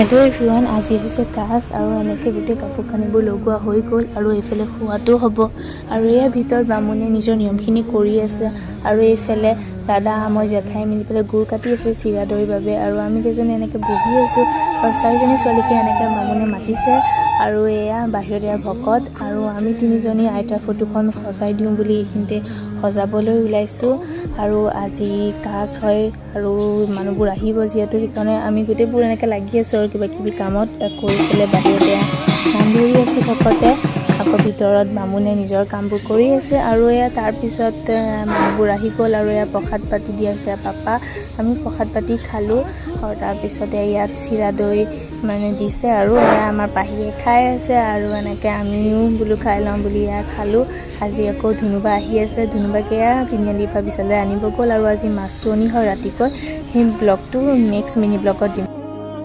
Hello' everyone, আজি হৈছে কাজ আৰু এনেকৈ গোটেই কাপোৰ কানিবোৰ লগোৱা হৈ গ'ল আৰু এইফালে খোৱাটো হ'ব আৰু এয়া ভিতৰত বামুণে নিজৰ নিয়মখিনি কৰি আছে আৰু এইফালে দাদা মই জেঠাই মিলি পেলাই গুৰ কাটি আছে চিৰা দৈৰ বাবে আৰু আমি কেইজনী এনেকৈ বহি আছোঁ আৰু 4জনী ছোৱালীকে এনেকৈ বামুণে মাতিছে আৰু এয়া বাহিৰত এয়া ভকত আৰু আমি 3জনী আইতাৰ ফটোখন সজাই দিওঁ বুলি এইখিনিতে সজাবলৈ ওলাইছোঁ আৰু আজি কাজ হয় আৰু মানুহবোৰ আহিব যিহেতু সেইকাৰণে আমি গোটেইবোৰ এনেকৈ লাগি আছোঁ আৰু কিবা কিবি কামত কৰি পেলাই বাহিৰতে নাম ধৰি আছে ভকতে আকৌ ভিতৰত বামুণে নিজৰ কামবোৰ কৰি আছে আৰু এয়া তাৰপিছত মানুহবোৰ আহি গ'ল আৰু এয়া প্ৰসাদ পাতি দিয়া হৈছে পাপা আমি প্ৰসাদ পাতি খালোঁ আৰু তাৰপিছতে ইয়াত চিৰা দৈ মানে দিছে আৰু এয়া আমাৰ পাহিয়ে খাই আছে আৰু এনেকৈ আমিও বোলো খাই লওঁ বুলি এয়া খালোঁ। আজি আকৌ ধুনুবা আহি আছে, ধুনুবাকে তিনিআলি পৰা বিচালে আনিব গ'ল আৰু আজি মাছনি হয় ৰাতিকৈ। সেই ব্লগটো নেক্সট মিনি ব্লগত দিম।